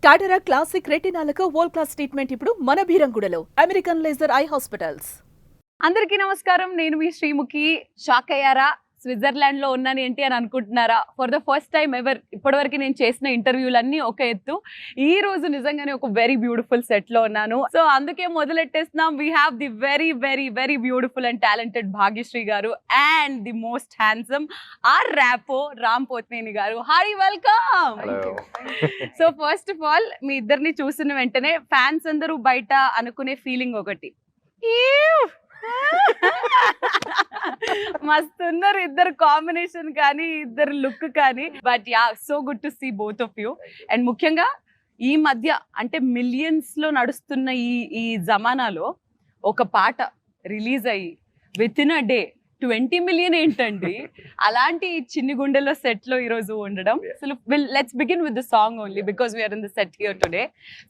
టాటరా classic రెటినాలకు world class treatment ఇప్పుడు మన భీరంగూడలో American laser eye hospitals. అందరికీ నమస్కారం. నేను మీ శ్రీముఖి. షాక్ అయ్యారా? స్విట్జర్లాండ్ లో ఉన్నాను ఏంటి అని అనుకుంటున్నారా? For the first time ever ఇప్పటివరకు నేను చేసిన ఇంటర్వ్యూలన్నీ ఒక ఎత్తు. ఈ రోజు నిజంగానే ఒక వెరీ బ్యూటిఫుల్ సెట్ లో ఉన్నాను. సో అందుకే మొదలెట్టేస్తున్నాం. We have the very very very beautiful and talented Bhagyashri గారు and the most handsome R Rapo Ram Pothineni గారు. Hi, welcome. So first of all మీ ఇద్దరిని చూసిన వెంటనే ఫ్యాన్స్ అందరూ బయట అనుకునే ఫీలింగ్ ఒకటి, మస్తున్నారు ఇద్దరు కాంబినేషన్ కానీ ఇద్దరు లుక్ కానీ. But yeah, so good to see both of you. And ముఖ్యంగా ఈ మధ్య అంటే మిలియన్స్ లో నడుస్తున్న ఈ జమానాలో ఒక పాట రిలీజ్ అయ్యి with in a day 20 million ఏంటండి? అలాంటి చిన్ని గుండెల్లో సెట్ లో ఈ రోజు ఉండడం. So let's begin with the song only because we are in the set here today.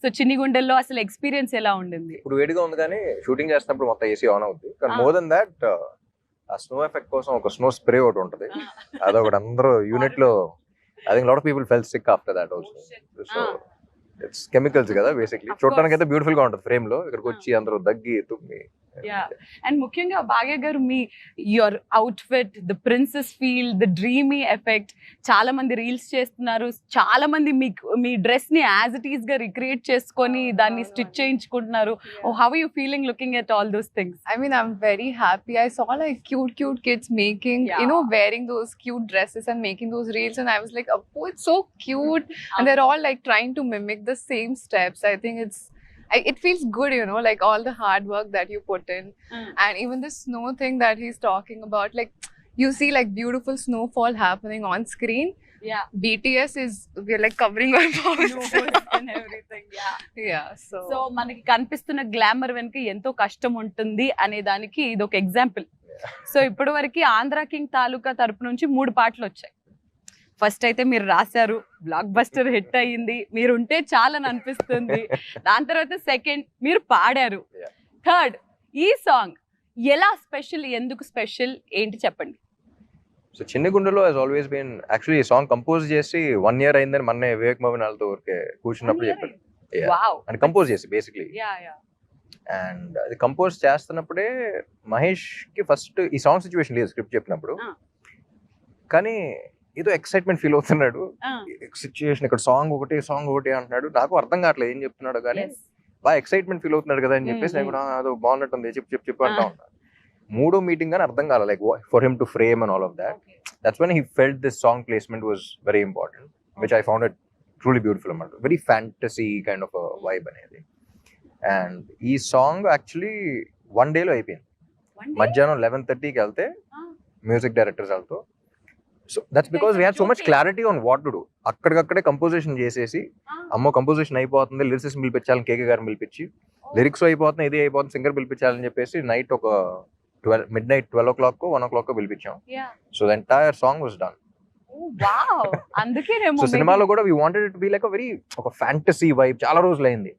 So చిన్ని గుండెల్లో అసలు ఎక్స్పీరియన్స్ ఎలా ఉండింది? ఇప్పుడు వేడిగా ఉంది కానీ షూటింగ్ చేస్తున్నప్పుడు మొత్తం ఏసీ ఆన్ అవుతుంది. కానీ మోర్ దెన్ దాట్ ఆ స్నో ఎఫెక్ట్ కోసం ఒక స్నో స్ప్రే ఒకటి ఉంటుంది. అదొకటి అందరూ యూనిట్ లో I think lot of people felt sick after that also. So it's chemicals కదా బేసిక్లీ. చూడడానికి అయితే బ్యూటిఫుల్ గా ఉంటుంది ఫ్రేమ్ లో. ఇక్కడికి వచ్చి అందరూ దగ్గి తుమ్మి. అండ్ ముఖ్యంగా భాగ్య గారు మీ your outfit, the princess feel, the dreamy effect, చాలా మంది రీల్స్ చేస్తున్నారు. చాలా మంది మీ డ్రెస్ ని యాజ్ ఇట్ ఈస్ గా రిక్రియేట్ చేసుకొని దాన్ని స్టిచ్ చేయించుకుంటున్నారు. How are you feeling looking at all those things? I mean, I'm very happy. I saw like cute kids making, wearing those cute dresses and making those reels, and I was like, oh, it's so cute. And they're all like trying to mimic the same steps. I think it feels good, like all the hard work that you put in. And even the snow thing that he's talking about, like you see like beautiful snowfall happening on screen. Yeah. BTS we're like covering our faces. and everything. Yeah, so మనకి కనిపిస్తున్న glamour వెనుక ఎంతో కష్టం ఉంటుంది అనే దానికి ఇది ఒక ఎగ్జాంపుల్. సో ఇప్పటి వరకు ఆంధ్ర కింగ్ తాలూకా తరపు నుంచి 3 పాటలు వచ్చాయి. ఫస్ట్ అయితే మీరు రాశారు, బ్లాక్ బస్టర్ హిట్ అయ్యింది, మీరు ఉంటే చాలని అనిపిస్తుంది. దాని తర్వాత సెకండ్ మీరు పాడారు, థర్డ్ ఈ సాంగ్ ఎలా స్పెషల్, ఎందుకు స్పెషల్ ఏంటి చెప్పండి? సో చిన్ని గుండెలో హస్ ఆల్వేస్ బీన్ యాక్చువల్లీ ఈ సాంగ్ కంపోజ్ చేసి 1 year అయిందని మొన్నే వివేక్ మోహన్ వాళ్ళతో ఊరికే కూర్చున్నప్పుడు చెప్పారు. అండ్ కంపోజ్ చేసి బేసిక్లీ. అండ్ అది కంపోజ్ చేస్తున్నప్పుడే మహేష్ కి ఫస్ట్ ఈ సాంగ్ సిచ్యువేషన్ లేదు స్క్రిప్ట్ చెప్పినప్పుడు, కానీ ఏదో ఎక్సైట్మెంట్ ఫీల్ అవుతున్నాడు. సిచ్యువేషన్ ఇక్కడ సాంగ్ ఒకటి అంటున్నాడు. నాకు అర్థం కావట్లేదు ఏం చెప్తున్నాడు, కానీ బాగా ఎక్సైట్మెంట్ ఫీల్ అవుతున్నాడు కదా అని చెప్పేసి నేను కూడా అదో బాగున్నట్టుంది చెప్పు అంటా ఉన్నా. 3వ మీటింగ్ కానీ అర్థం కాలే, like for him to frame and all of that. That's when he felt this song placement was very important, which I found it truly beautiful అన్నమాట. Very fantasy kind of vibe అనేది. And ఈ song actually 1 day లో అయిపోయింది. మధ్యాహ్నం 11:30కి వెళ్తే music directors వాళ్ళతో. So that's because we had so much clarity on what to do. అక్కడికక్కడే కంపోజిషన్ చేసేసి, అమ్మో కంపోజిషన్ అయిపోతుంది, లిరిసిస్ట్ పిలిపించాలని కేకే గారిని పిలిపించి, లిరిక్స్ అయిపోతుంది, ఇది అయిపోతుంది, సింగర్ పిలిపించాలని చెప్పేసి నైట్ ఒక midnight 12 o'clock 1 o'clock పిలిపించాం. So the entire song was done. So సినిమాలో కూడా we wanted it be like ఒక ఫ్యాంటసీ వైబ్. చాలా రోజులు అయింది.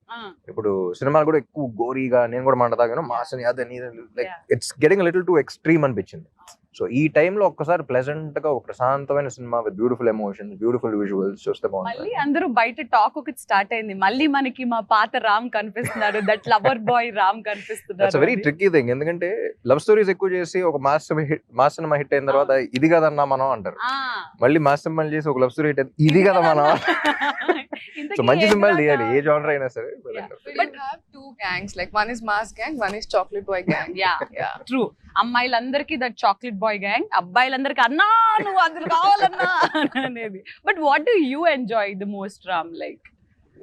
ఇప్పుడు సినిమాలు కూడా ఎక్కువ గోరీగా, నేను కూడా మండదాగాను మాసని అదని like it's getting little to extreme అనిపించింది. సో ఈ టైంలో ఒక్కసారి ప్లెజెంట్ గా ఒక ప్రశాంతమైన cinema with beautiful emotions, beautiful visuals చూస్తే బాగుంటుంది. అందరూ బయట టాక్ ఒకటి స్టార్ట్ అయింది, మళ్ళీ మనకి మా పాత రామ్ కనిపిస్తున్నారు, దట్ లవర్ బాయ్ రామ్ కనిపిస్తున్నారు. It's very tricky thing. ఎందుకంటే లవ్ స్టోరీస్ ఎక్కువ చేసి ఒక మాస్ సినిమా హిట్ అయిన తర్వాత ఇది కదన్నా మనం అంటారు. మళ్ళీ మాస్ సినిమా చేసి ఒక లవ్ స్టోరీ హిట్ ఇది కదా మనం. సో మంచి సినిమాలు తీయాలి, ఏ జానర్ అయినా సరే. But you have 2 gangs, like one is mass gang, one is chocolate boy gang. Yeah. True. అమ్మాయిలందరికీ దట్ చాక్లెట్ బాయ్ గ్యాంగ్, అబ్బాయిలందరికీ అన్నా నువ్వు అందులో కావాలన్నా అనేది. But what do you enjoy the most Ram? Like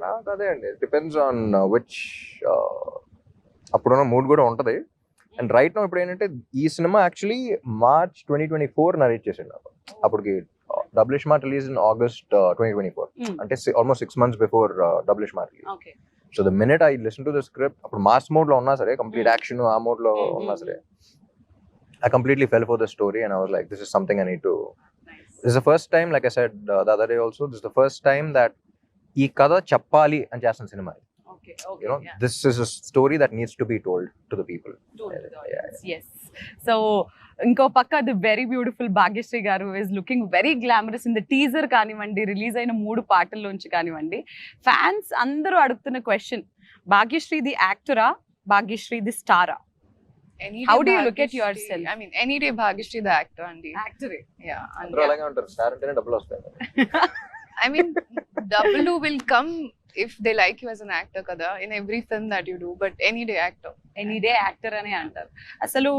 నాకు అదే అండి, డిపెండ్స్ ఆన్ విచ్ అప్పుడున్న మూడ్ కూడా ఉంటది. అండ్ రైట్ నో ఇప్పుడు ఏంటంటే ఈ సినిమా యాక్చువల్లీ March 2024 నరేట్ చేసిండు నాకు. అప్పటికి double smart release in August 2024, అంటే almost 6 months before double smart release. So the minute I listen to the script, అప్పుడు మాస్ మోడ్ లో ఉన్నా సరే, కంప్లీట్ యాక్షన్ ఆ మోడ్ లో ఉన్నా సరే, I completely fell for the story and I was like, this is something I need to. This is the first time, like I said the other day also, this is the first time that ఈ కథ చెప్పాలి అని చేస్తున్న cinema. Okay. You know, this is a story that needs to be told to the people. Yes so ఇంకో పక్క అది very beautiful Bhagyashri గారు is looking very glamorous in the teaser కానివ్వండి, రిలీజ్ అయిన 3 పాటల్లోంచి కానివ్వండి. ఫ్యాన్స్ అందరూ అడుగుతున్న క్వశ్చన్, భాగ్యశ్రీ ది యాక్టరా, భాగ్యశ్రీ ది స్టారా? Any How day do you look at Bhagyashree- yourself? I mean, any day Bhagyashree the actor, Andy. యాక్టరే. Yeah. అందరూ అలాగే ఉంటారు, స్టార్ అంటేనే డబ్బులు వస్తాయి. I mean, double will come if they like you as an actor, kada, in every film that you do. But any day actor. Any day actor అని అంటారు. అసలు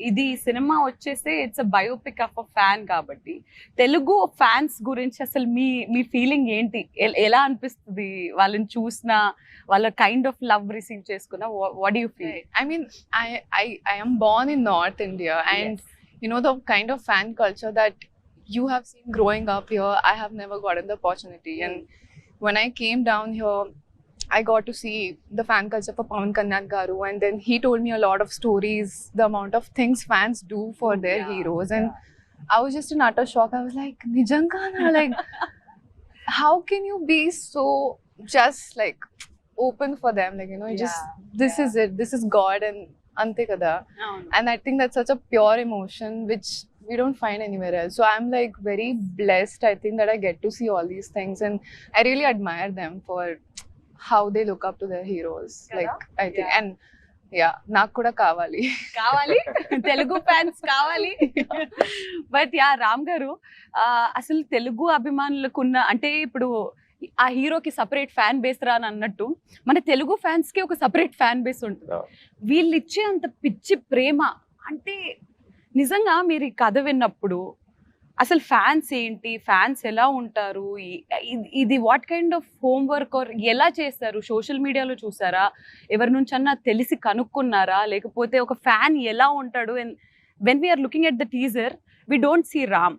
ఇది సినిమా వచ్చేస్తే it's a biopic of a fan కాబట్టి Telugu fans గురించి అసలు మీ feeling ఏంటి? ఎలా అనిపిస్తుంది వాళ్ళని చూసిన, వాళ్ళ కైండ్ ఆఫ్ లవ్ రిసీవ్ చేసుకున్న? What do you feel? Right. I mean, I am born in North India, and you know the kind of fan culture that you have seen growing up here. I have never gotten the opportunity, and when I came down here, I got to see the fan culture for Pawan Kalyan Garu, and then he told me a lot of stories, the amount of things fans do for their heroes, and I was just in utter shock. I was like, Nijangana, like, how can you be so just like open for them? Like, you know, just this is it, this is God, and ante kada. And I think that's such a pure emotion which we don't find anywhere else. So I'm like very blessed, I think, that I get to see all these things, and I really admire them for how they look up to their heroes. Like, I think, and yeah, నాకు కూడా కావాలి. Telugu fans కావాలి. But yeah, Ram గారు, అసలు తెలుగు అభిమానులకున్న, అంటే ఇప్పుడు ఆ హీరోకి సపరేట్ ఫ్యాన్ బేస్ రా అని అన్నట్టు మన తెలుగు ఫ్యాన్స్ కి ఒక సపరేట్ ఫ్యాన్ బేస్ ఉంటుంది. వీళ్ళు ఇచ్చే అంత పిచ్చి ప్రేమ, అంటే నిజంగా మీరు ఈ కథ విన్నప్పుడు అసలు ఫ్యాన్స్ ఏంటి, ఫ్యాన్స్ ఎలా ఉంటారు, ఇది what kind of homework or ఎలా చేస్తారు? సోషల్ మీడియాలో చూసారా, ఎవరి నుంచి అన్నా తెలిసి కనుక్కున్నారా, లేకపోతే ఒక ఫ్యాన్ ఎలా ఉంటాడు? And when we're looking at the teaser, we don't see Ram,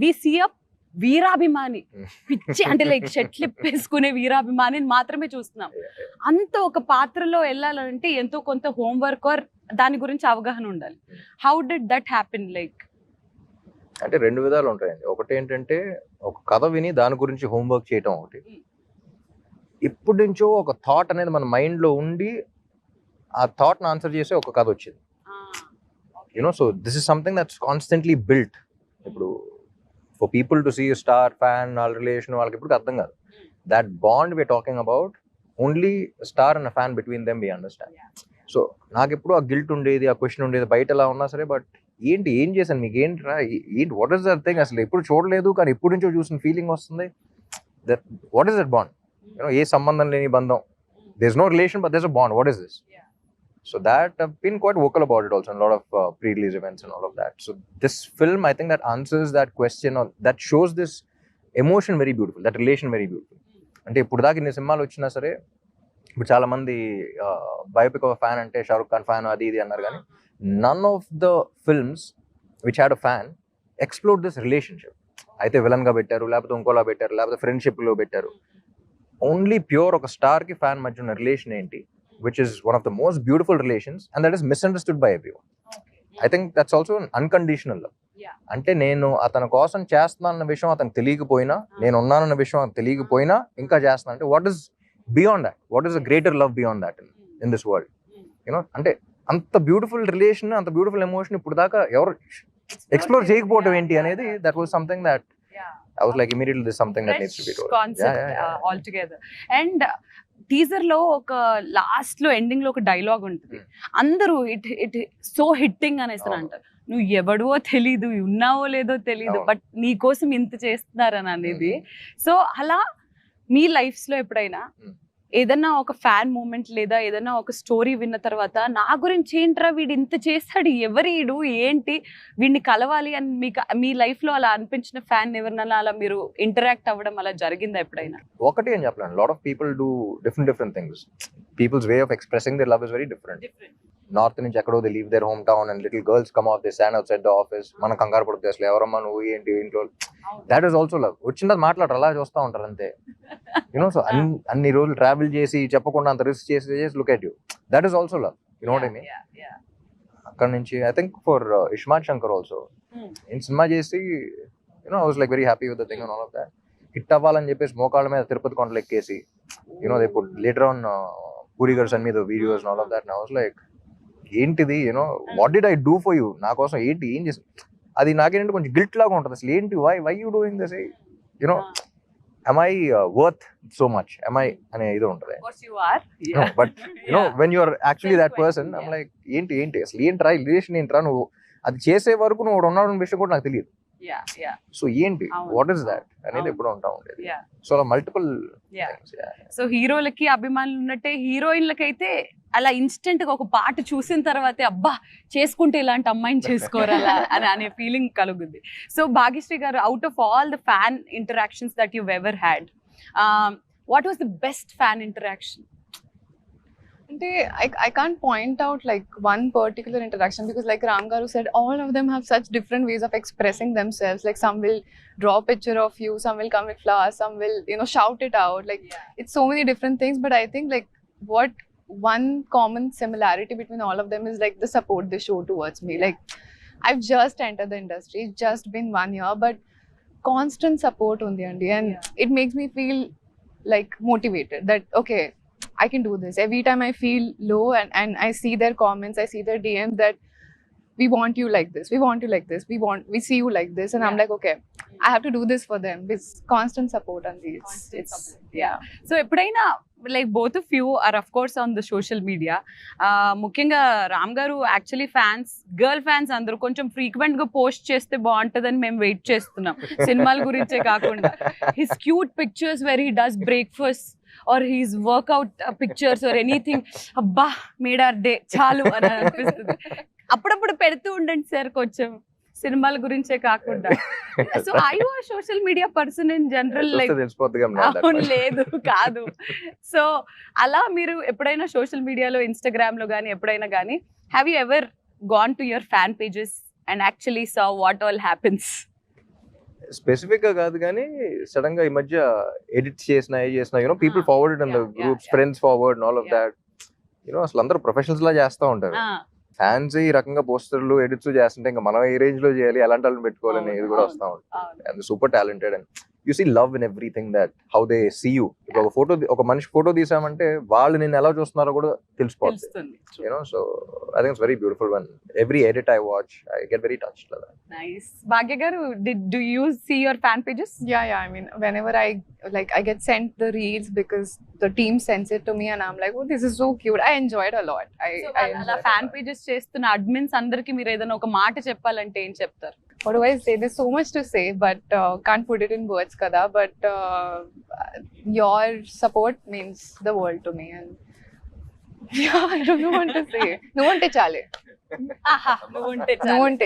we see a వీరాభిమాని, పిచ్చి అంటే లైక్ షర్ట్లిప్ వేసుకునే వీరాభిమానిని మాత్రమే చూస్తున్నాం. అంత ఒక పాత్రలో వెళ్ళాలంటే ఎంతో కొంత హోంవర్క్ ఆర్ దాని గురించి అవగాహన ఉండాలి. How did that happen? Like, అంటే 2 విధాలు ఉంటాయండి. ఒకటి ఏంటంటే ఒక కథ విని దాని గురించి హోంవర్క్ చేయటం ఒకటి. ఇప్పటి నుంచో ఒక థాట్ అనేది మన మైండ్లో ఉండి ఆ థాట్ని ఆన్సర్ చేసే ఒక కథ వచ్చింది. You know, so this is something that's constantly built. ఇప్పుడు for people to see star fan వాళ్ళ రిలేషన్ వాళ్ళకి ఇప్పుడు అర్థం కాదు. That bond we're talking about only star and fan, between them we understand. So నాకు ఎప్పుడు ఆ గిల్ట్ ఉండేది, ఆ క్వశ్చన్ ఉండేది, బయట ఎలా ఉన్నా సరే, బట్ ఏం చేశాను, మీకు ఏంట్రా, ఏంటి, వాట్ ఇస్ దట్ థింగ్, అసలు ఎప్పుడు చూడలేదు కానీ ఎప్పుడు నుంచో చూసిన ఫీలింగ్ వస్తుంది. That what is that bond? You know, ఏ సంబంధం లేని బంధం. There is no relation but there is a bond. What is this? So that I've been quite vocal about it also in a lot of pre-release events and all of that. So this film, I think, that answers that question, or that shows this emotion very beautiful, that relation very beautiful. అంటే ఇప్పుడు దాకా ఇన్ని సినిమాలు వచ్చినా సరే, ఇప్పుడు చాలా మంది బయోపిక్ ఆఫ్ ఫ్యాన్ అంటే షారుఖ్ ఖాన్ ఫ్యాన్ అది ఇది అన్నారు, కానీ none of the films which had a fan explore this relationship. అయితే విలన్ గా పెట్టారు, లేకపోతే ఇంకోలా పెట్టారు, లేకపోతే ఫ్రెండ్షిప్ లో పెట్టారు. ఓన్లీ ప్యూర్ ఒక స్టార్ కి ఫ్యాన్ మధ్య ఉన్న రిలేషన్ ఏంటి, which is one of the most beautiful relations, and that is misunderstood by everyone. I think that's also an unconditional love. అంటే నేను అతని కోసం చేస్తున్నానన్న విషయం అతనికి తెలియకపోయినా, నేను ఉన్నానన్న విషయం అతనికి తెలియకపోయినా ఇంకా చేస్తున్నా అంటే, what is beyond that? What is a greater love beyond that in this world? You know, అంటే అంత బ్యూటిఫుల్ రిలేషన్, అంత బ్యూటిఫుల్ ఎమోషన్ ఇప్పుడు దాకా ఎవరు ఎక్స్ప్లోర్ చేయకపోవడం ఏంటి అనేది, that was something that I was like, immediately this is something that needs to be told. Concept altogether. And teaser లో ఒక లాస్ట్ లో ఎండింగ్ లో ఒక డైలాగ్ ఉంటుంది, అందరూ ఇట్ సో హిట్టింగ్ అనేసి అంటారు, నువ్వు ఎవడో తెలీదు, ఉన్నావో లేదో తెలీదు, బట్ నీ కోసం ఇంత చేస్తున్నారని అనేది. సో అలా మీ లైఫ్స్ లో ఎప్పుడైనా ఏదన్నా ఒక ఫ్యాన్ మూమెంట్ లేదా ఏదన్నా ఒక స్టోరీ విన్న తర్వాత, నా గురించి ఏంట్రా వీడు ఇంత చేస్తాడు, ఎవరీడు ఏంటి, వీడిని కలవాలి అని మీకు మీ లైఫ్ లో అలా అనిపించిన ఫ్యాన్ ఎవరినైనా అలా మీరు ఇంటరాక్ట్ అవ్వడం అలా జరిగిందా ఎప్పుడైనా? ఒకటి అని చెప్పలేను, lot of people do different things. People's way of expressing their love is very different. North నుంచి ఎక్కడో they leave their home town and little girls come of they stand outside the office. మన కంగారు పడుతుంది, అసలు ఎవరమ్మా నువ్వు ఏంటి ఇంట్లో, దాట్ ఈస్ ఆల్సో లవ్. వచ్చింది మాట్లాడరు, అలా చూస్తూ ఉంటారు అంతే. యూనో, సో అన్ని రోజులు ట్రావెల్ చేసి చెప్పకుండా అంత రిస్క్ చేసి look at you, that is also love. You know what I mean? అక్కడ నుంచి I think for iSmart Shankar also, నేను సినిమా చేసి you know I was like very happy with the thing and all of that. Hit అవ్వాలని చెప్పేసి మోకాళ్ళ మీద తిరుపతి కొండలు ఎక్కేసి, you know they put later on Puri గారు send me the videos and all of that, and I was like ఏంటిది, you know what did I do for you, నా కోసం ఏంటి ఏం చేసి, అది నాకేంటంటే కొంచెం గిల్ట్ లాగా ఉంటుంది. అసలు ఏంటి, why you doing this, you know am I worth so much, am I అనే ఇది ఉంటుంది. Of course you are. But you know when you're actually that Fair point. person, I'm like ఏంటి అసలు ఏంట్రా రిలేషన్ ఏంట్రా, నువ్వు అది చేసే వరకు నువ్వు ఉన్నావు విషయం కూడా నాకు తెలియదు. Yeah. సో ఏంటి, అవును. వాట్ ఇస్ దాట్ అనేది అవును. ఎప్పుడూ ఉంటా ఉండేది. Yeah. సో అలా మల్టిపుల్ Yeah. సో హీరోలకి అభిమానులు ఉన్నట్టే హీరోయిన్లకైతే అలా ఇన్స్టెంట్ గా ఒక పాట చూసిన తర్వాతే అబ్బా చేసుకుంటే ఇలాంటి అమ్మాయిని చేసుకోరాలా అని అనే ఫీలింగ్ కలుగుద్ది. సో భాగ్యశ్రీ గారు, out of all the fan interactions that you ever had, what was the best fan interaction? I can't point out like one particular interaction, because like Ram Garu said, all of them have such different ways of expressing themselves. Like some will draw a picture of you, some will come with flowers, some will, you know, shout it out. Like it's so many different things, but I think like what one common similarity between all of them is like the support they show towards me. Like I've just entered the industry, it's just been 1 year, but constant support on the Andy, and it makes me feel like motivated that okay, I can do this. Every time I feel low and I see their comments, I see their DMs that we want you like this, we want you like this, we see you like this, and I'm like okay, I have to do this for them. It's constant support on these. It's yeah. So ఎప్పుడైనా like both of you are of course on the social media, ముఖ్యంగా రామ్ గారు actually fans, girl fans అందరూ కొంచెం frequent గా post చేస్తే బాగుంటుందని మేము wait చేస్తున్నాం, సినిమాల గురించే కాకుండా. His cute pictures where he does breakfast or his workout pictures or anything, అబ్బా మేడ్ ఆర్ డే చాలు అని అనిపిస్తుంది. అప్పుడప్పుడు పెడుతూ ఉండండి సార్ కొంచెం, సినిమాల గురించే కాకుండా. So I you are social media person in general, like అవును లేదు కాదు. సో అలా మీరు ఎప్పుడైనా సోషల్ మీడియాలో, ఇన్స్టాగ్రామ్ లో కానీ ఎప్పుడైనా కానీ, have you ever gone to your fan pages and actually saw what all happens? Specific గా కాదు కానీ సడన్ గా ఈ మధ్య ఎడిట్ చేసిన you know people forward in the groups, friends forward all of that, you know అసలు అందరూ ప్రొఫెషనల్స్ లా చేస్తూ ఉంటారు. ఫ్యాన్స్ ఈ రకంగా పోస్టర్లు ఎడిట్స్ చేస్తుంటే ఇంకా మనం ఏ రేంజ్ లో చేయాలి, ఎలాంటి వాళ్ళని పెట్టుకోవాలని ఇది కూడా వస్తూ ఉంటుంది. And super talented, and you see love in everything that how they see you. ఒక మనిషి ఫోటో తీసామంటే వాళ్ళు నేను ఎలా చూస్తున్నారో కూడా తెలిసిపోతుంది, you know. So I think it's very beautiful one. Every edit I watch, I get very touched. Nice. Bhagya గారు, do you see your fan pages? Yeah. I mean, whenever I get sent the reels because the team sends it to me, and I'm like, oh, this is so cute. I enjoy it a lot. I అలా fan pages చేస్తున్న admins అందరికి మీరు ఏదైనా ఒక మాట చెప్పాలంటే ఏం చెప్తారు? What do I say? There's so much to say, but can't put it in words, kada. But your support means the world to me, and yeah, I don't know what to say. No one te chale.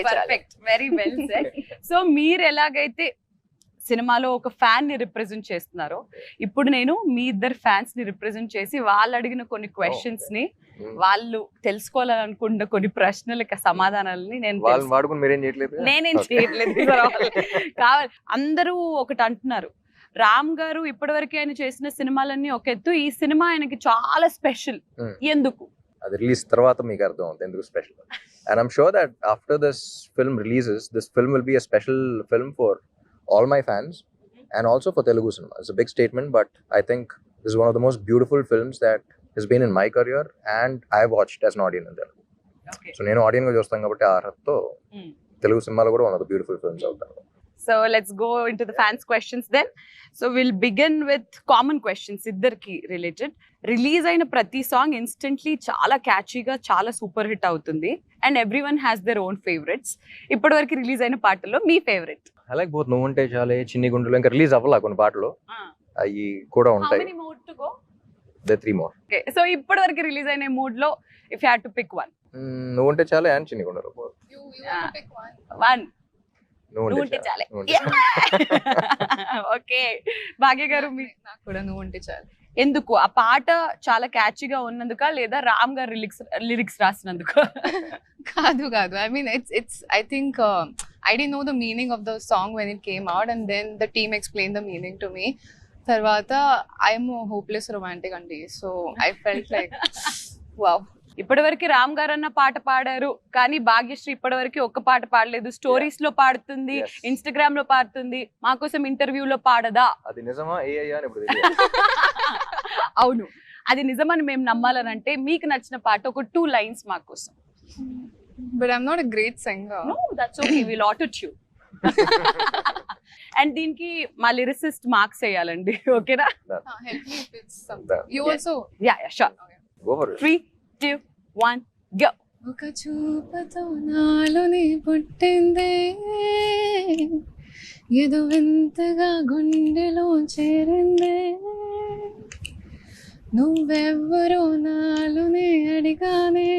Perfect, very well said. So మీరు ఎలాగైతే సినిమాలో ఒక fan ని represent చేస్తున్నారో, ఇప్పుడు నేను మీ ఇద్దరు fans ని రిప్రజెంట్ చేసి వాళ్ళు అడిగిన కొన్ని క్వశ్చన్స్ ని, వాళ్ళు తెలుసుకోవాలనుకున్న కొన్ని ప్రశ్నలకి సమాధానాలని నేనేం చేయట్లేదు. కావాలి, అందరూ ఒకటి అంటున్నారు, రామ్ గారు ఇప్పటివరకు ఆయన చేసిన సినిమాలన్నీ ఒక ఎత్తు, ఈ సినిమా ఆయనకి చాలా స్పెషల్, ఎందుకు? అది రిలీజ్ తర్వాత మీకు అర్థం అవుతుంది ఎందుకు special. And I'm sure that after this film releases, this film will be a special film for all my fans and also for Telugu cinema. It's a big statement, but I think this is one of the most beautiful films that has been in my career and I watched as an audience in Telugu. Okay. So నేను audience గా చూస్తాను కాబట్టి ఆ అర్హతతో తెలుగు సినిమాలో కూడా one of the beautiful films అవుతారు. So let's go into the fans questions then. So we'll begin with common questions, ఇద్దరికి రిలేటెడ్. రిలీజ్ అయిన ప్రతి సాంగ్ ఇన్స్టెంట్లీ చాలా క్యాచీగా, చాలా సూపర్ హిట్ అవుతుంది, and every one has their own favourites. ఇప్పటి వరకు release అయిన పాటల్లో మీ ఫేవరెట్? I like both. నువ్వుంటే చాలే, చిన్ని గుండెలు, ఇంకా రిలీజ్ అవ్వాల కొన్ని పాటలు, అవి కూడా ఉంటాయి. They 3 more. Okay, so ఇప్పటి వరకు రిలీజ్ అయిన మూడ్ లో if you had to pick one? నువ్వుంటే చాలే అండ్ చిన్ని గుండెలు. You want to pick one? నువ్వుంటే చాలే. ఓకే, భాగ్య గారు, నాకు కూడా నువ్వుంటే చాలు. ఎందుకు? ఆ పాట చాలా క్యాచీగా ఉన్నందుక, లేదా రామ్ గారు లిరిక్స్ రాసినందుకు? కాదు. I mean, it's I think I didn't know the meaning of the song when it came out, and then the team explained the meaning to me. Tarvata, I'm a hopeless romantic andi, so I felt like wow. ఇప్పటివరకు రామ్ గారు అన్న పాట పాడారు, కానీ భాగ్యశ్రీ ఇప్పటివరకు ఒక్క పాట పాడలేదు. స్టోరీస్ లో పాడుతుంది, ఇన్స్టాగ్రామ్ లో పాడుతుంది, మా కోసం ఇంటర్వ్యూలో పాడదా? అది నిజమా? అవును, అది నిజమని మేము నమ్మాలనంటే మీకు నచ్చిన పాట ఒక 2 lines మా కోసం. But I'm not a great singer. No, that's okay. We'll auto-tune. And దీనికి మా లిరిసిస్ట్ మార్క్స్ వేయాలండి, ఓకేనా? Help me if it's something. You also. Yeah, sure. Go for it. 3, 2, 1, go. ఒక చూపుతో నాలోని పుట్టిందే ఏదో వింతగా గుండెలో చేరిందే నువ్వెవ్వరో నాలోనే అడిగానే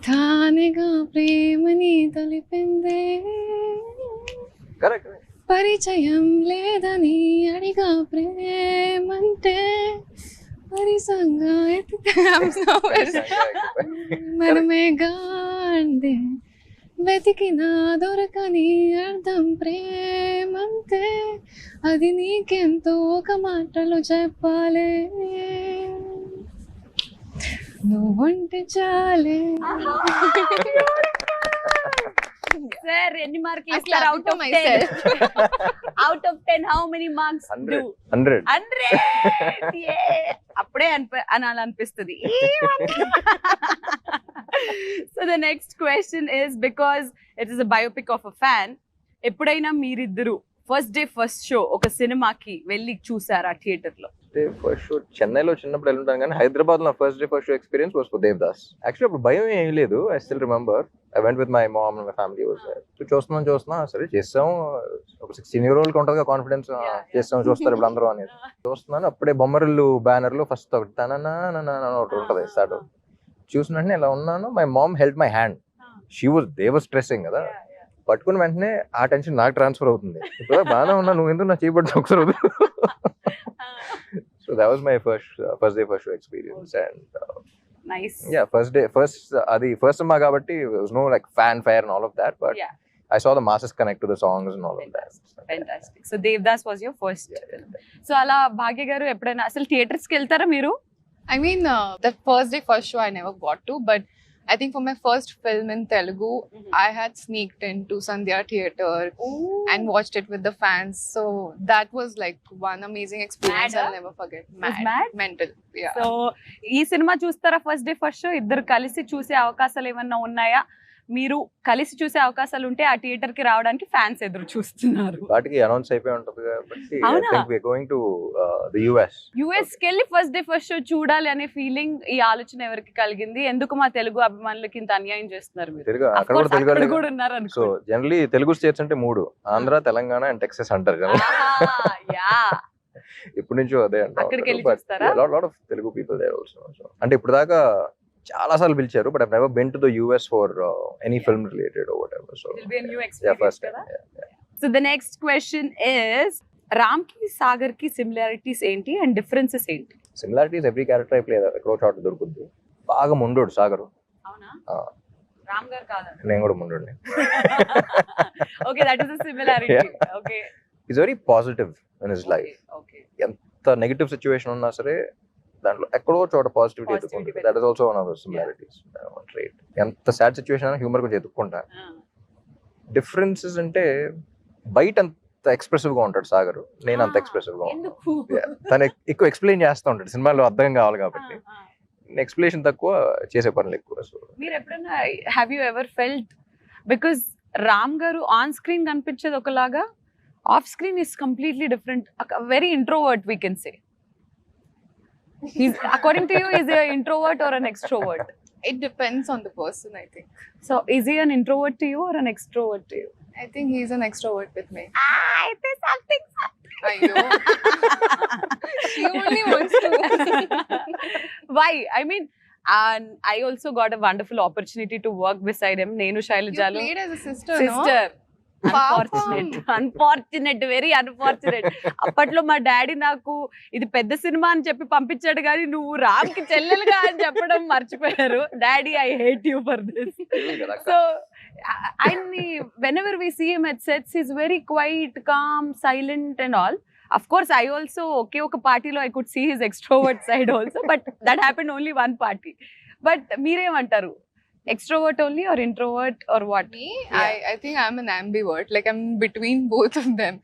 తానేగా ప్రేమని తెలిపిందే Correct. పరిచయం లేదని అడిగా ప్రేమంటే పరిసంగా మనమే గాండే వెతికినా దొరకని అర్థం ప్రేమంతే అది నీకెంతో ఒక మాటలో చెప్పాలే నువ్వుంటే చాలే. సార్ ఎన్ని మార్కులు I ఇస్తారు clap out for of myself. 10? Out of 10 how many marks 100. Do? 100. 100. అప్పుడే అనాలనిపిస్తుంది. So the next question is, because it is a biopic of a fan, ఎప్పుడైనా మీరిద్దరు ఫస్ట్ డే ఫస్ట్ షో ఒక సినిమాకి వెళ్ళి చూసారా థియేటర్ లో? ఫస్ట్ షో చెన్నైలో చిన్నప్పుడు వెళ్ళుంటాను, కానీ హైదరాబాద్ లో first day first show experience was for Devdas. Actually అప్పుడు భయం ఏం లేదు. I still remember I went with my mom and my family was there. So చూస్తున్నా సరే చేస్తాం, ఒక 16-year-old ఉంటుంది కాన్ఫిడెన్స్, చేస్తాం చూస్తారు ఇప్పుడు అందరూ అనేది. చూస్తున్నాను అప్పుడే బొమ్మరిల్లు బ్యానర్ లో ఫస్ట్ ఒకటి తననా ఒకటి ఉంటుంది స్టార్ట్. చూసినట్టు ఇలా ఉన్నాను, my mom help my hand. They was stressing కదా, పట్టుకున్న వెంటనే ఆ టెన్షన్ నాకు ట్రాన్స్ఫర్ అవుతుంది. ఇప్పుడు బాగానే ఉన్నా, నువ్వు ఎందుకు నా చేయబట్టి ఒకసారి అవుతుంది. So that was my first day first show experience, and nice. yeah, first cinema kabatti there was no like fanfare and all of that, but Yeah. I saw the masses connect to the songs and all of that. Fantastic. So Devdas was your first. So అలా భాగ్య గారు ఎప్పుడైనా అసలు theatres కి వెళ్తారా మీరు? I mean, that first day first show I never got to, but I think for my first film in Telugu, I had sneaked into Sandhya Theatre and watched it with the fans. So that was like one amazing experience. Mad, I'll never forget. Was mad? Mental. Yeah. So ఈ cinema చూస్తారా first day first show? ఇద్దరు కలిసి చూసే అవకాశాలు ఏమన్నా ఉన్నాయా? మీరు కలిసి చూసే అవకాశాలు ఉంటే ఆ థియేటర్ కి రావడానికి ఫ్యాన్స్ ఎదురు చూస్తున్నారు. వాటికి అనౌన్స్ అయిపోయి ఉంటుంది కాబట్టి I అవునా? think we are going to the US. US కి వెళ్ళి ఫస్ట్ డే ఫస్ట్ షో చూడాలి అనే ఫీలింగ్, ఈ ఆలోచన ఎవరికి కలిగింది? ఎందుకు మా తెలుగు అభిమానులకి ఇంత అన్యాయం చేస్తున్నారు మీరు? తెలుగు Of అక్కడ course, కూడా తెలుగు అక్కడ వాళ్ళే కూడా ఉన్నారు కదా. అనుకో. సో జనరలీ తెలుగు స్టేట్స్ అంటే 3, ఆంధ్ర, తెలంగాణ అండ్ టెక్సస్ అంటారు కదా. యా, ఇప్పటి నుంచో అదే అక్కడికి వెళ్ళి చూస్తారా? Lot of Telugu people there also. అంటే ఇప్పుడు దాకా చాలా సార్లు పిలిచారు, but I've never been to the US for any film related ఆర్ వాట్ ఎవర్. సో It will be a new yeah, experience first కదా. time. Yeah. So the next question is, Ram కి సాగర్ కి సిమిలారిటీస్ ఏంటి అండ్ డిఫరెన్సెస్ ఏంటి? సిమిలారిటీస్ ఎవ్రీ క్యారెక్టర్ అయిపోయి ఎక్కడో చోట దొరుకుద్ది. బాగా ముండోడు సాగరు. అవునా? Ah. రామ్ గారు కాదా? నేను కూడా ముండోడిని. Okay, that is a similarity. Okay, is very positive in his life. Okay. ఎంత నెగటివ్ సిచ్యువేషన్ ఉన్నా సరే దాంట్లో ఎక్కడో చోట పాజిటివిటీ ఎత్తుకుంటుంది. That is also one of the similarities trait. ఎంత సాడ్ సిచ్యువేషన్ అయినా హ్యూమర్ కొంచెం ఎత్తుకుంటా. డిఫరెన్సెస్ అంటే బయట అంత ఎక్స్ప్రెసివ్ గా ఉంటాడు సాగర్, నేను అంత ఎక్స్ప్రెసివ్ గా ఉంటాను. ఎందుకు? తను ఎక్కువ ఎక్స్ప్లెయిన్ చేస్తూ ఉంటాడు, సినిమాలో అర్థం కావాలి కాబట్టి. ఎక్స్ప్లెనేషన్ తక్కువ, చేసే పనులు ఎక్కువ. సో మీరు ఎప్పుడైనా have you ever felt, because Ram గారు ఆన్ స్క్రీన్ కనిపించేది ఒకలాగా, off screen is completely different, very introvert we can say. He's, according to you, is he an introvert or an extrovert? It depends on the person, I think. So, is he an introvert to you or an extrovert to you? I think he's an extrovert with me. It is something. Ayyo. She only wants to. Why? I mean, and I also got a wonderful opportunity to work beside him. Nenu You Shailajalu. played as a sister, no? Sister. Paapam. Unfortunate, very unfortunate. అప్పట్లో మా daddy నాకు ఇది పెద్ద cinema అని చెప్పి పంపించాడు, కానీ నువ్వు రామ్ కి చెల్లెలుగా అని చెప్పడం మర్చిపోయారు. Daddy, I hate you for this. So ఆయన్ని whenever we see him at sets, he's very quiet, calm, silent and all. Of course, I also, okay, oka party lo I could see his extrovert side also, but that happened only one party. But మీరేమంటారు? Extrovert only or introvert or what? Me, Yeah. I think I'm an ambivert. Like I'm between both of them.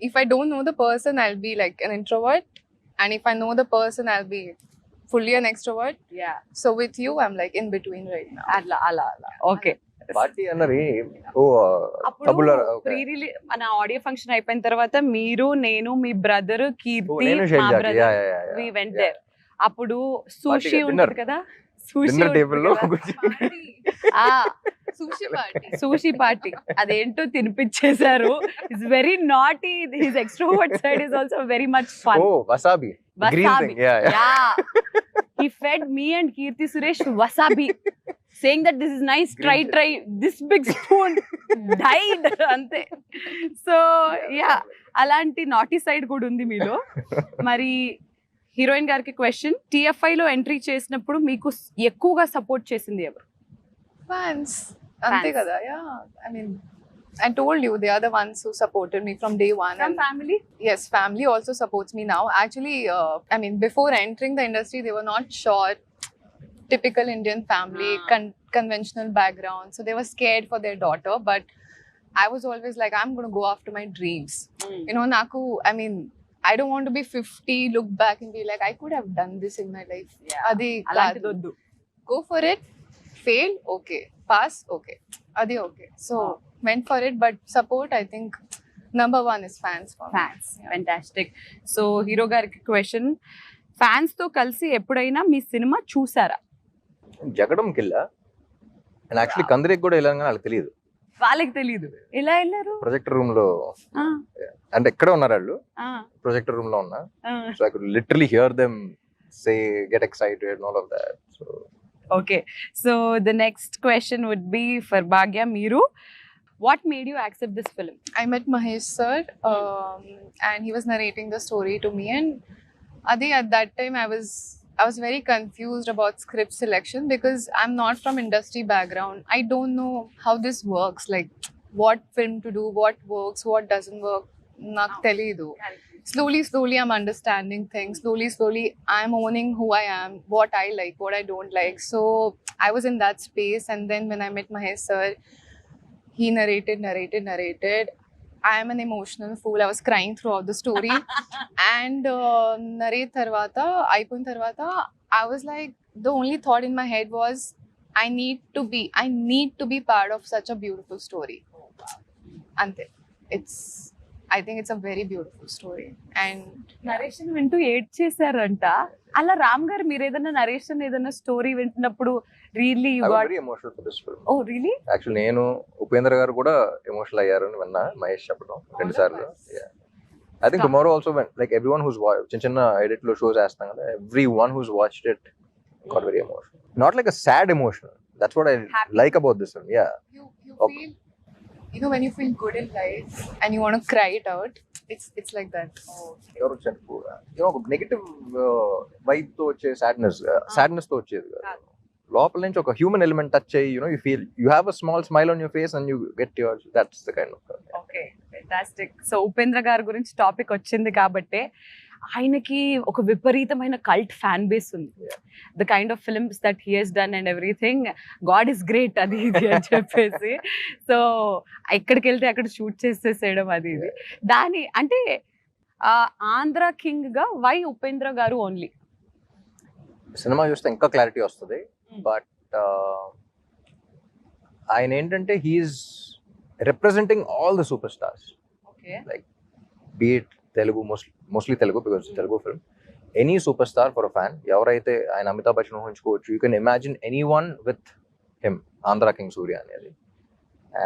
If I don't know the person, I'll be like an introvert. And if I know the person, I'll be fully an extrovert. So with you, I'm like in between right now. అలా okay. Party అన్నది ఓ అప్పుడు తబులా pre release మన audio function అయిపోయిన తర్వాత మీరు, నేను, మీ బ్రదర్ కీర్తి, నేను మా షైజాకి బ్రదర్ వి వెంట్ దేర్. అప్పుడు సూషి Party, ఉంటుంది కదా, సూషి డిన్నర్ టేబుల్ లో Sushi party. సూషి పార్టీ అదేంటో తినిపించేశారు. It's very naughty. His extrovert side is also very much fun. ఓ wasabi green Wasabi. Thing yeah He fed me and Kirti Suresh wasabi, saying that this is nice, try. This big spoon died. Ante. So yeah, అలాంటి naughty side కూడా ఉంది మీలో. మరి heroine గారికి question, TFI లో entry చేసినప్పుడు మీకు ఎక్కువగా సపోర్ట్ చేసింది ఎవరు? Fans. Ante kada, yeah. I mean, I told you they are the ones who supported me from day one. From family? Yes, family also supports me now. Actually, I mean, before entering the industry, they were not sure. Typical Indian family, conventional background. So they were scared for their daughter. But I was always like, I'm going to go after my dreams. You know, Naku, I mean, I don't want to be 50, look back and be like, I could have done this in my life. Adi అలాంటిది వద్దు. go for it. Fail, okay. Pass, okay. Adi okay. So went for it, but support, I think number one is fans for me. Fans, fantastic. So hero గారికి question, fans తో కలిసి ఎప్పుడైనా మీ cinema చూసారా? జగడం కిల్లా and actually కందరికి కూడా వెళ్ళాను కానీ వాళ్ళకి తెలియదు. వాళ్ళకి తెలియదు. ఎలా వెళ్ళారు? ప్రొజెక్టర్ రూమ్ లో అంటే ఎక్కడ ఉన్నారు వాళ్ళు, ప్రొజెక్టర్ రూమ్ లో ఉన్నా. So I could literally hear them say get excited and all of that. So okay. So the next question would be for Bhagya. మీరు, what made you accept this film? I met Mahesh sir, and he was narrating the story to me. And Adi, at that time, I was very confused about script selection because I'm not from industry background. I don't know how this works, like what film to do, what works, what doesn't work. Nak telidu. Slowly, I'm understanding things. Slowly, I'm owning who I am, what I like, what I don't like. So I was in that space, and then when I met Mahesh sir, he narrated. I am an emotional fool. I was crying throughout the story. And narrate tarvata, aipun tarvata, I was like, the only thought in my head was, I need to be part of such a beautiful story. Ante. I think it's a very beautiful story. And narration వింటూ ఏడ్ చేశారంట. అలా రామ్ గారు మీరు ఏదైనా narration, ఏదైనా story వింటున్నప్పుడు really you got very emotional for this film. Oh really? Actually నేను, ఉపేంద్ర గారు కూడా ఎమోషనల్ అయ్యారు అని విన్నా మహేష్ చెప్పడం 2 సార్లు. I think tomorrow also like everyone who's చిన్న ఎడిట్ లో షోస్ వేస్తాం కదా, everyone who's watched it got very emotional. Not like a sad emotion. That's what I like about this film. Yeah. you feel, you know, when you feel good in life and you want to cry it out, it's like that. ఎవరు ఒక negative vibe తో వచ్చే sadness తో వచ్చేది కాదు. లోపల నుంచి ఒక హ్యూమన్ ఎలిమెంట్ టచ్ అయ్యి, you feel you have a small smile on your face and you get your, that's the kind of. Okay, fantastic. So Upendra గారి గురించి టాపిక్ వచ్చింది కాబట్టి, ఆయనకి ఒక విపరీతమైన కల్ట్ ఫ్యాన్ బేస్ ఉంది. The kind of films that he he's done and everything, god is great అది ఇది అని చెప్పేసి. సో ఎక్కడికి వెళ్తే అక్కడ షూట్ చేసేసేయడం అది ఇది. దాని అంటే ఆంధ్ర కింగ్ గా వై ఉపేంద్ర గారు ఓన్లీ? సినిమా చూస్తే ఇంకా క్లారిటీ వస్తుంది. బట్ ఆయన ఏంటంటే he is representing all the super stars. Okay, like beat Telugu, mostly Telugu because Telugu film. Any super star for a fan, ఎవరైతే ఆయన అమితాబ్ బచ్చన్ ఊహించుకోవచ్చు. You can imagine any one with him, Andhra king Surya అనేది.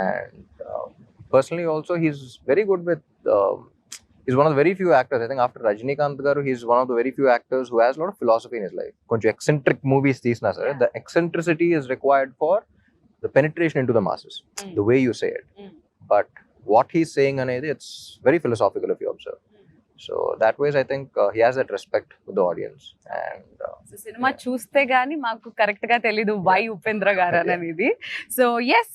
And personally also he's very good with, he's one of the very few actors, I think after Rajinikanth garu, he's one of the very few actors who has a lot of philosophy in his life. Konchu eccentric movies teesna sir, the eccentricity is required for the penetration into the masses, the way you say it. But what he's saying anedi, it's very philosophical if you observe. So that ways I think he has that respect with the audience. And cinema చూస్తే గానీ మాకు correct గా తెలీదు why Upendra గారు అనేది. So yes,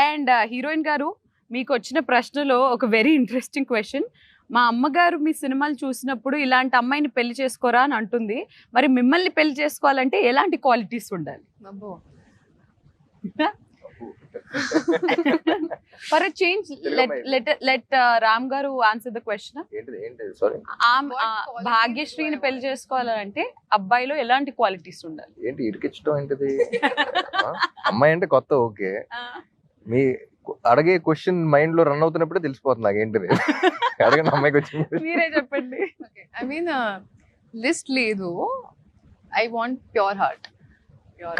and heroine గారు, మీకు వచ్చిన ప్రశ్నలో ఒక వెరీ ఇంట్రెస్టింగ్ క్వశ్చన్. మా అమ్మగారు మీ సినిమాలు చూసినప్పుడు ఇలాంటి అమ్మాయిని పెళ్లి చేసుకోరా అని అంటుంది. మరి మిమ్మల్ని పెళ్లి చేసుకోవాలంటే ఎలాంటి క్వాలిటీస్ ఉండాలి? చెప్పు. For a change, Tilgamma let Ram గారు ఆన్సర్ ద క్వశ్చన్. ఏంటిది సారీ భాగ్యశ్రీని పెళ్లి చేసుకోవాలంటే అబ్బాయిలో ఎలాంటి క్వాలిటీస్ ఉండాలి? ఏంటి ఇరికించడం ఏంటిది? అమ్మాయి అంటే కొత్త ఓకే, మీ అడిగే క్వశ్చన్ మైండ్ లో రన్ అవుతున్నప్పుడే తెలిసిపోతుంది నాకు ఏంటిది. అడగండి అమ్మాయికి వచ్చింది. మీరే చెప్పండి. Okay. I mean, list లేదు. I want pure heart.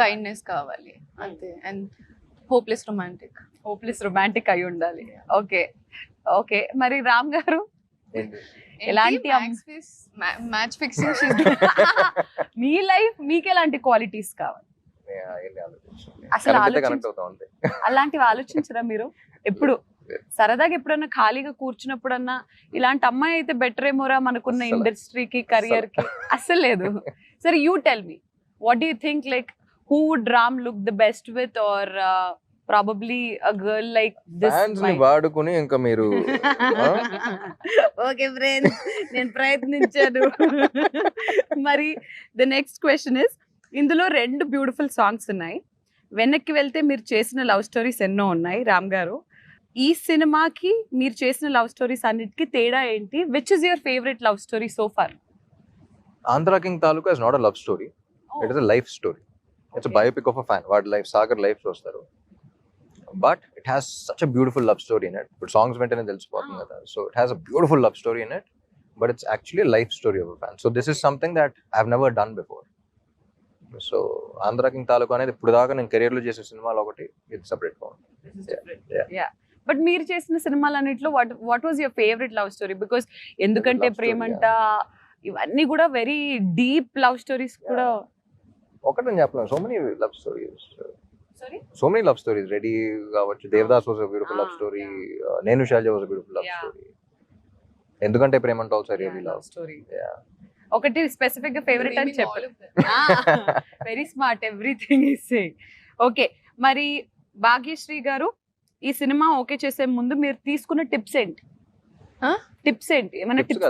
Kindness కావాలి అంతే. And hopeless romantic. Hopeless romantic అయి ఉండాలి. ఓకే మరి రామ్ గారు ఏంటి? ఎలాంటి మ్యాచ్ ఫిక్సింగ్ మీ లైఫ్ మీకు ఎలాంటి క్వాలిటీస్ కావాలి? ఏంటి ఆలోచించండి. అసలు కనెక్ట్ ఆలోచించ అవుతాం అంతే. అలాంటివి ఆలోచించరా మీరు ఎప్పుడు? సరదాగా ఎప్పుడన్నా ఖాళీగా కూర్చున్నప్పుడన్నా ఇలాంటి అమ్మాయి అయితే బెటర్ ఏమోరా మనకున్న అస్సలు. ఇండస్ట్రీకి కెరియర్ కి? అస్సలు లేదు. సరే you tell me, what do you think, like who would Ram look the best with, or probably a girl like this? Fans ని వాడుకుని ఇంకా మీరు ఓకే ఫ్రెండ్స్, నేను ప్రయత్నించాను. మరి ద నెక్స్ట్ క్వశ్చన్ ఇస్, ఇందులో 2 బ్యూటిఫుల్ సాంగ్స్ ఉన్నాయి. వెనక్కి వెళ్తే మీరు చేసిన లవ్ స్టోరీస్ ఎన్నో ఉన్నాయి రామ్ గారు. ఈ సినిమాకి మీరు చేసిన లవ్ స్టోరీస్ అన్నిటికీ తేడా ఏంటి? Which is your favourite love story so far? Andhra king Taluka is not a love story, it is a life story. It's a biopic of a fan. వాడి లైఫ్, సాగర్ లైఫ్ చూస్తారు, but it has such a beautiful love story in it. ఇప్పుడు songs వెంటనే తెలిసిపోతుంది కదా. So it has a beautiful love story in it, but it's actually life story of a fan. So this is something that I have never done before. So Andhra king Taluka అనేది ఇప్పుడు దాకా నేను career లో చేసిన సినిమాలు ఒకటి, ఇది సెపరేట్ గా ఉంది. బట్ మీరు చేసిన సినిమాలన్నిట్లో what was your favourite love story? Because ఎందుకంటే Love story, ప్రేమంట ఇవన్నీ కూడా వెరీ డీప్ లవ్ స్టోరీస్ కూడా. ఒకటి నేను చెప్పలేను, so many love stories, sorry, so many love stories. Ready కావచ్చు, Devadas was a beautiful love story, Nenu Sailaja was a beautiful love story. ఎందుకంటే ప్రేమంట also really love story. Yeah. ఒకటి స్పెసిఫిక్ గా ఫేవరెట్ అని చెప్పారు. Very smart, everything is saying. Okay, మరి భాగ్యశ్రీ గారు ఈ సినిమా ఓకే చేసే ముందు మీరు తీసుకున్న టిప్స్ ఏంటి? టిప్స్ ఏంటి? ఏమైనా టిప్స్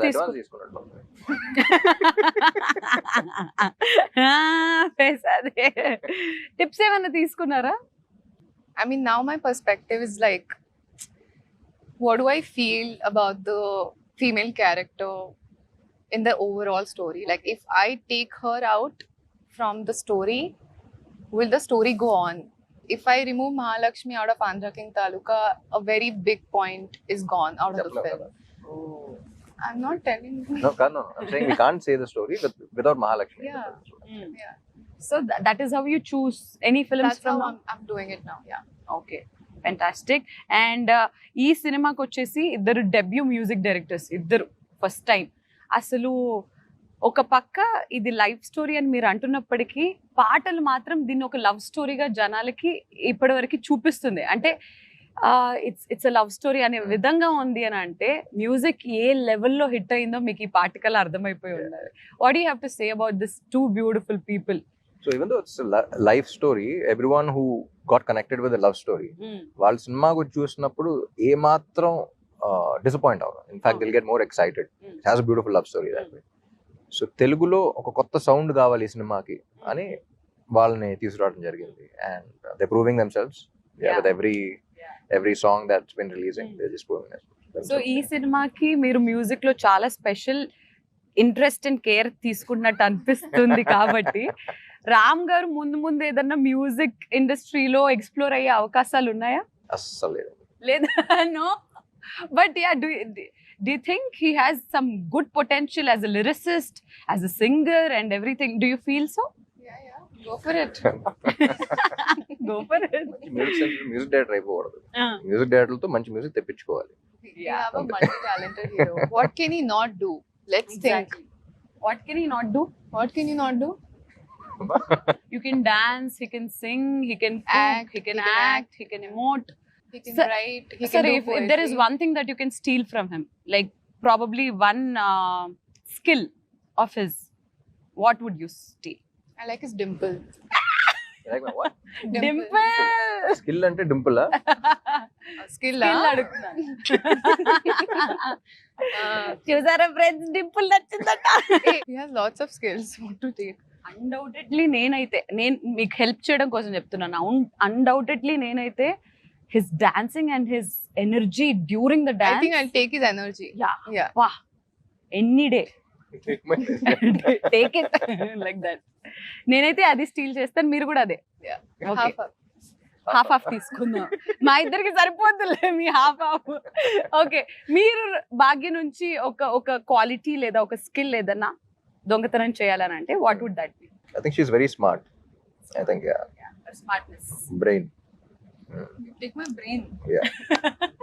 టిప్స్ ఏమైనా తీసుకున్నారా? I mean, now my perspective is like, what do I feel about the female character in the overall story? Like, if I take her out from the story, will the story go on? If I remove Mahalakshmi out of Andhra King Taluka, a very big point is gone out of the film. I'm not telling you. No, I'm saying we can't say the story without Mahalakshmi. Yeah. Yeah. So that is how you choose any films That's from? how I'm doing it now. Yeah. Okay, fantastic. And ఈ సినిమాకి వచ్చేసి ఇద్దరు debut music directors, ఇద్దరు first time. అసలు ఒక పక్క ఇది life story అని మీరు అంటున్నప్పటికీ పాటలు మాత్రం దీన్ని ఒక లవ్ స్టోరీగా జనాలకి ఇప్పటివరకు చూపిస్తుంది. అంటే ఇట్స్ లవ్ స్టోరీ అనే విధంగా ఉంది అని అంటే మ్యూజిక్ ఏ లెవెల్లో హిట్ అయిందో మీకు ఈ పాటికల్ అర్థమైపోయి ఉండాలి. What you have to say about this 2 beautiful people? So even though it's a life story, everyone who got connected with the love story, వాళ్ళ సినిమా గురించి చూసినప్పుడు ఏ మాత్రం డిసప్పాయింట్ అవ్వరు. In fact they'll get more excited. It has a beautiful love story that way. So తెలుగులో ఒక కొత్త sound కావాలి ఈ సినిమాకి అని వాళ్ళని తీసుకురావడం జరిగింది. And they proving themselves with every song that's been releasing. They just proving themselves. So ఈ సినిమాకి మీరు మ్యూజిక్ లో చాలా స్పెషల్ ఇంట్రెస్ట్ అండ్ కేర్ తీసుకున్నట్టు అనిపిస్తుంది కాబట్టి రామ్ గారు ముందు ముందు ఏదన్నా మ్యూజిక్ ఇండస్ట్రీలో ఎక్స్ప్లోర్ అయ్యే అవకాశాలు ఉన్నాయా? అస్సలు లేదు. లేదా? No, but yeah, do you think he has some good potential as a lyricist, as a singer and everything? Do you feel so? Yeah. Go for it. Go for it. Music director అయిపోకూడదు. Music డైరెక్టర్లతో మంచి music తెప్పించుకోవాలి. We have a multi-talented hero. What can he not do? Let's think. What can he not do? What can he not do? You can dance, he can sing, he can cook, he can act, he can emote. He can Sir, write. He Sir, can do if there is poetry. one thing that you can steal from him, like probably one skill of his, what would you steal? I like his dimple. Like what? Dimple. Skill అంటే dimple. Skill. Skill అడుగుతున్నాను. చూసారా friends, dimple నచ్చిందట. He has lots of skills. What to take? Undoubtedly నేను మీకు help చేయడం కోసం చెప్తున్నాను. Undoubtedly నేనైతే his dancing and his energy during the I think dance, I'll take his energy. Yeah. వా any day take it like that. నేనైతే అది steel చేస్తాను, మీరు కూడా అదే. Yeah. Okay. Half హాఫ్ తీసుకుందాం, మా ఇద్దరికి సరిపోతుందిలే మీ హాఫ్. ఓకే, మీరు భాగ్య నుంచి ఒక క్వాలిటీ లేదా ఒక స్కిల్ ఏదన్నా దొంగతనం చేయాలని అంటే what would that be? I think she's very smart. I think, yeah. Smartness. Brain. You take my brain. Yeah.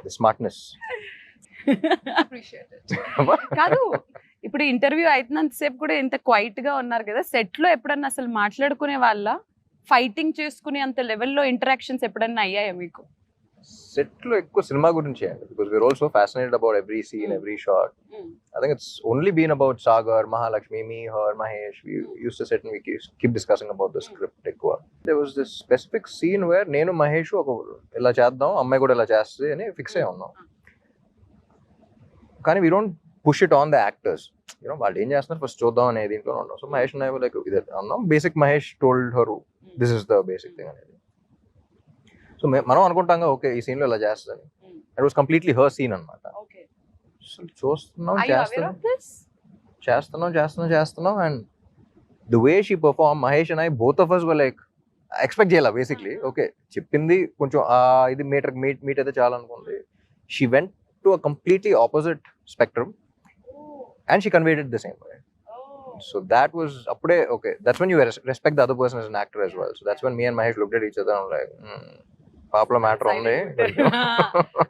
The smartness. Appreciate it. కాదు, ఇప్పుడు ఇంటర్వ్యూ అవుతున్నంత సేపు కూడా ఇంత క్వైట్ గా ఉన్నారు కదా, సెట్ లో ఎప్పుడన్నా అసలు మాట్లాడుకునే వాళ్ళ, ఫైటింగ్ చేసుకునే అంత లెవెల్లో ఇంటరాక్షన్స్ ఎప్పుడన్నా అయ్యాయా మీకు? సెట్ లో ఎక్కువ సినిమా గురించి అండి, because we are also fascinated about every scene, every shot. I think it's only been about Sagar, Mahalakshmi, me, her, Mahesh. We used to sit and we keep discussing about the script ఎక్కువ. There was this specific scene where నేను మహేష్ ఒక ఇలా చేద్దాం, అమ్మాయి కూడా ఇలా చేస్తుంది అని ఫిక్స్ అయి ఉన్నాం. కానీ we don't push it on the actors. వాళ్ళు ఏం చేస్తున్నారు ఫస్ట్ చూద్దాం అనే దీంట్లో ఉన్నాం. So Mahesh and I like ఇదే అన్నాం. Basic Mahesh told her this is the basic thing అనేది. సో మనం అనుకుంటాం ఓకే ఈ సీన్ లో ఇలా చేస్తాను. It was completely her scene అన్నమాట. చూస్తున్నాం చేస్తున్నాం and the way she perform, Mahesh and I both of us were like expect చేయాలి బేసిక్లీ. ఓకే చెప్పింది కొంచెం ఇది మీట్ అయితే చాలా అనుకుంది. She went to a completely opposite spectrum and she conveyed it the same way. So that was appude okay, that's when you respect the other person as an actor as well. So that's when me and Mahesh looked at each other and were like paapla matter undi.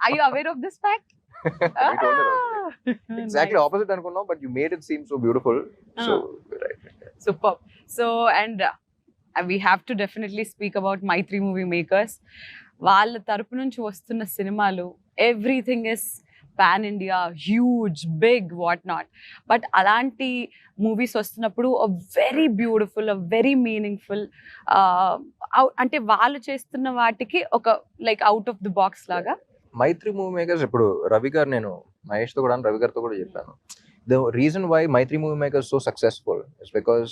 Are you aware of this fact? We told her okay. Exactly opposite anukunnam, but you made it seem so beautiful. So right. Superb. So and we have to definitely speak about Maitri Movie Makers. వాళ్ళ తరపు నుంచి వస్తున్న సినిమాలు everything is pan India, huge, big, what not. But అలాంటి movies వస్తున్నప్పుడు very beautiful, very meaningful, అంటే వాళ్ళు చేస్తున్న వాటికి ఒక like out of the box లాగా. మైత్రి మూవీ మేకర్స్ ఇప్పుడు రవి గారు, నేను మహేష్ తో కూడా రవి గారితో కూడా చెప్పాను, the reason why Mythri movie makers so successful is because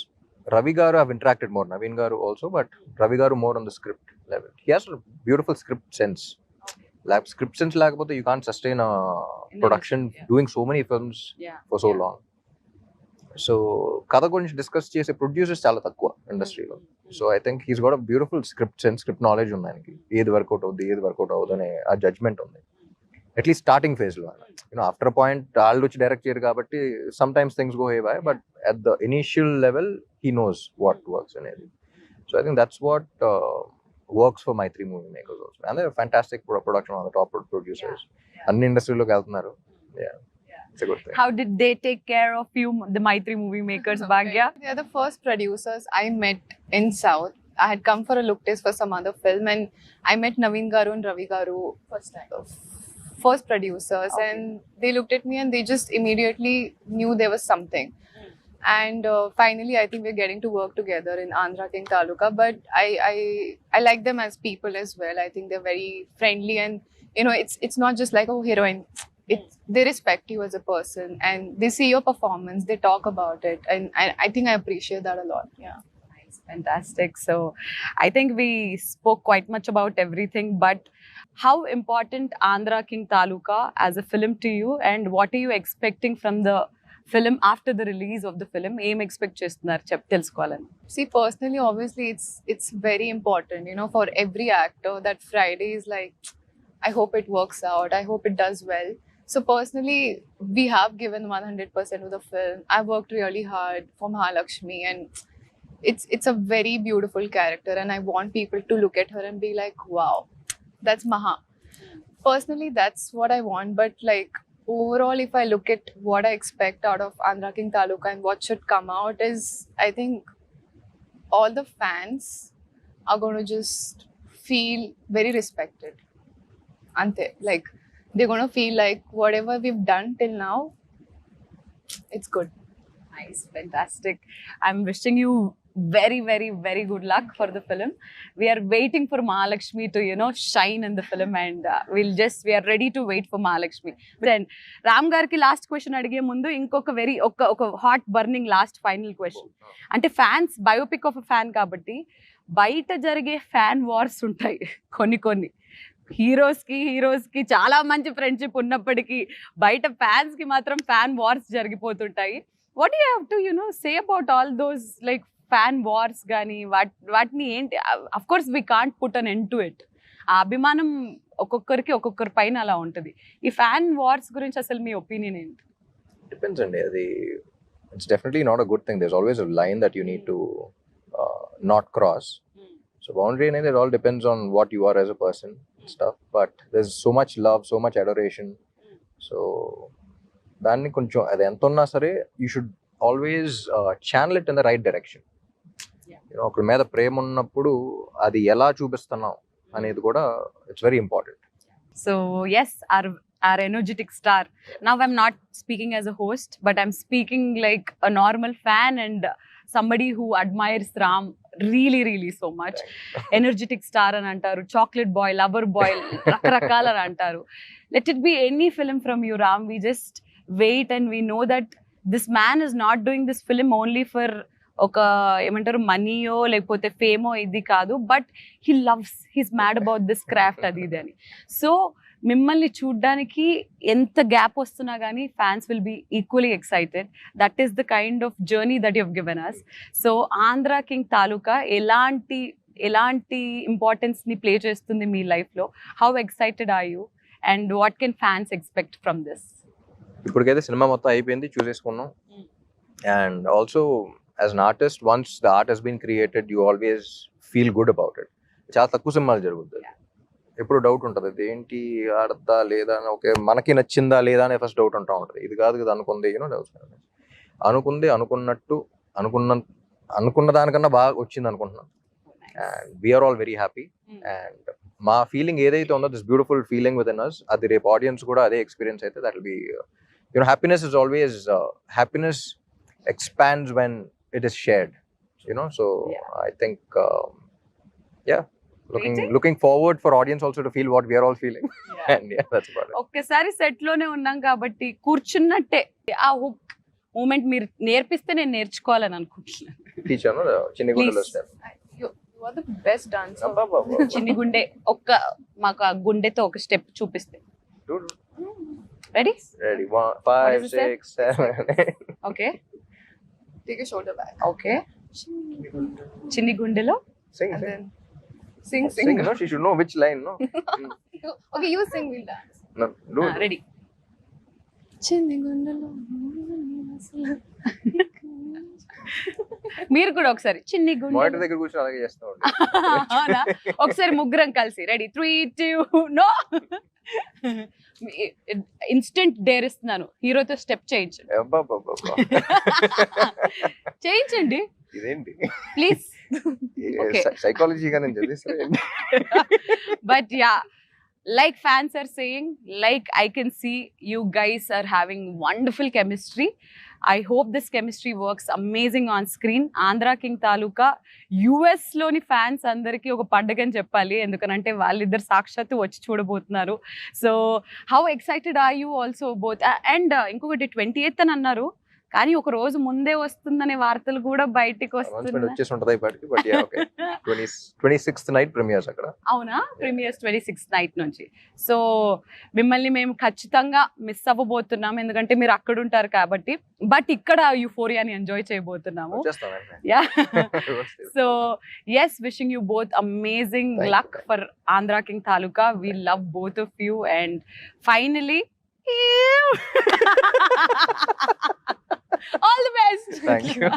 Ravi garu have interacted more, Naveen garu also, but Ravi garu more on the script level. He has a beautiful script sense. Like script sense lagapothe you can't sustain a production doing so many films for so long. So kada gurinchi discuss chese producers chaala takkuva industry lo. So I think he's got a beautiful script sense, script knowledge undi ayaniki. Edi workout avudane aa judgment undi. At least starting phase lo, after a point all which direct cheyaru kabatti sometimes things go haywire, but at the initial level he knows what works anedi. So I think that's what works for Maitri Movie Makers also, and they're a fantastic production on the top producers anni industry lo keltunaru. It's a good thing. How did they take care of you, the Maitri Movie Makers, Bhagya? They are the first producers I met in South. I had come for a look test for some other film, and I met Naveen garu and Ravi garu first producers, and they looked at me and they just immediately knew there was something. And finally I think we're getting to work together in Andhra King Taluka, but I like them as people as well. I think they're very friendly, and it's not just like, oh, heroine. They respect you as a person, and they see your performance, they talk about it, and I think I appreciate that a lot. Yeah. Fantastic. So I think we spoke quite much about everything, but how important Andhra King Taluka as a film to you, and what are you expecting from the film after the release of the film? Em expect chestunar telusukovalani. See, personally, obviously it's very important, for every actor, that Friday is like, I hope it works out, I hope it does well. So personally, we have given 100% of the film. I worked really hard for Mahalakshmi, and it's a very beautiful character, and I want people to look at her and be like, wow, that's Maha. Personally, that's what I want. But like overall, if I look at what I expect out of Andhra King Taluka and what should come out, is I think all the fans are going to just feel very respected. Ante, like they're going to feel like whatever we've done till now, it's good. Nice, fantastic. I'm wishing you very, very, very good luck for the film. We are waiting for Mahalakshmi to, shine in the film, and we are ready to wait for Mahalakshmi. Then, Ram Garki last question adige mundu, inkoka oka hot burning last final question. Ante fans, biopic of a fan kabatti, బయట జరిగే fan wars ఉంటాయి కొన్ని heroes కి చాలా మంచి friendship ఉన్నప్పటికీ బయట fans కి మాత్రం ఫ్యాన్ వార్స్ జరిగిపోతుంటాయి. What you have to say about all those like fan wars కానీ వాటిని ఏంటి? Of course we can't put an end to it. ఆ అభిమానం ఒక్కొక్కరి పైన అలా ఉంటుంది. ఈ ఫ్యాన్ వార్స్ గురించి అసలు మీ ఒపీనియన్ ఏంటి? డిపెండ్స్ అండి. అది it's definitely not a good thing. There is always a line that you need to not cross. So boundary and it all depends on what you are as a person and stuff, but there's so much love, so much adoration. So danni koncham adi entonna sare you should always channel it in the right direction. ఒకరి మీద ప్రేమ ఉన్నప్పుడు అది ఎలా చూపిస్తున్నాం అనేది కూడా it's very important. So yes, our energetic star. Now I'm not speaking as a host, but I'm speaking like a normal fan and somebody who admires Ram really, really so much. Energetic star అని అంటారు, chocolate boy, lover boy, రకరకాల అని అంటారు. Let it be any film from you, Ram. We just wait and we know that this man is not doing this film only for ఒక ఏమంటారు మనీయో లేకపోతే ఫేమో ఇది కాదు, but he's mad about this craft అది ఇది అని. సో మిమ్మల్ని చూడ్డానికి ఎంత గ్యాప్ వస్తున్నా కానీ fans will be equally excited. That is the kind of journey that you have given us. So Andhra king Taluka ఎలాంటి ఇంపార్టెన్స్ ని ప్లే చేస్తుంది మీ లైఫ్ లో? How excited are you and what can fans expect from this? ఇప్పటికైతే సినిమా మొత్తం అయిపోయింది, చూసేసుకున్నాం. And also as an artist, once the art has been created, you always feel good about it. చాలా తక్కువ సినిమాలు జరుగుతుంది, ఎప్పుడు డౌట్ ఉంటుంది, అది ఏంటి ఆడద్దా లేదా అని, ఓకే మనకి నచ్చిందా లేదా అనే ఫస్ట్ డౌట్ ఉంటా ఉంటుంది. ఇది కాదు కదా అనుకుంది, డౌట్స్ అనుకుంది అనుకున్నట్టు అనుకున్న దానికన్నా బాగా వచ్చింది అనుకుంటున్నాను. And we are all very happy. And మా ఫీలింగ్ ఏదైతే ఉందో, this beautiful feeling with in us, అది రేపు ఆడియన్స్ కూడా అదే ఎక్స్పీరియన్స్ అయితే that will be happiness is always happiness expands when it is shared, so yeah. I think looking forward for audience also to feel what we are all feeling. Yeah. And that's about it. ఒక్కసారి set లోనే ఉన్నాం కాబట్టి కూర్చున్నట్టే ఆ hook moment మీరు నేర్పిస్తే నేను నేర్చుకోవాలని అనుకుంటున్నాను. టీచర్ చిన్ని గుండెలో step, You are the best dancer. చిన్ని గుండె మాకు ఆ గుండెతో ఒక స్టెప్ చూపిస్తే. Ready 1 5 6 7 8. Okay, Take a shoulder back. Okay. చిన్ని గుండెలో Sing. And then sing. No, she should know which line, no? Okay, you sing, we'll dance. No, do it. Ready. మీరు కూడా ఒకసారి చిన్ని మానిటర్ గుండె దగ్గర కూర్చొని అలాగే చేస్తా ఉంటా. అవునా? ఒకసారి ముగ్గురం కలిసి రెడీ 3 2 నో. ఇన్స్టెంట్ డేర్ ఇస్తున్నాను, హీరోతో స్టెప్ చేయించండి. అబ్బబ్బబ్బబ్బా. చేయించండి ఇదేంటి ప్లీజ్. Okay. సైకాలజీగా నేను చదివిస్తాను. But yeah, like fans are saying, like I can see you guys are having wonderful chemistry. I hope this chemistry works amazing on screen. Andhra King Taluka US లోని fans అందరికీ ఒక పండుగ అని చెప్పాలి, ఎందుకనంటే వాళ్ళిద్దరు సాక్షాత్తు వచ్చి చూడబోతున్నారు. So how excited are you also both? And ఇంకొకటి 28th అని అన్నారు, కానీ ఒక రోజు ముందే వస్తుందనే వార్తలు కూడా బయటికి వస్తున్నాయి. వచ్చేసి ఉంటది ఇప్పటికి, but yeah okay. 26th night premieres అక్కడ. అవునా? ప్రీమియర్స్ 26th నైట్ నుంచి. సో మిమ్మల్ని మేము ఖచ్చితంగా మిస్ అవ్వబోతున్నాం, ఎందుకంటే మీరు అక్కడ ఉంటారు కాబట్టి. బట్ ఇక్కడ యూఫోరియాని ఎంజాయ్ చేయబోతున్నాము. Yeah. So yes, wishing you both amazing luck for Andhra King Taluka. We love both of you, and finally all the best. Thank you.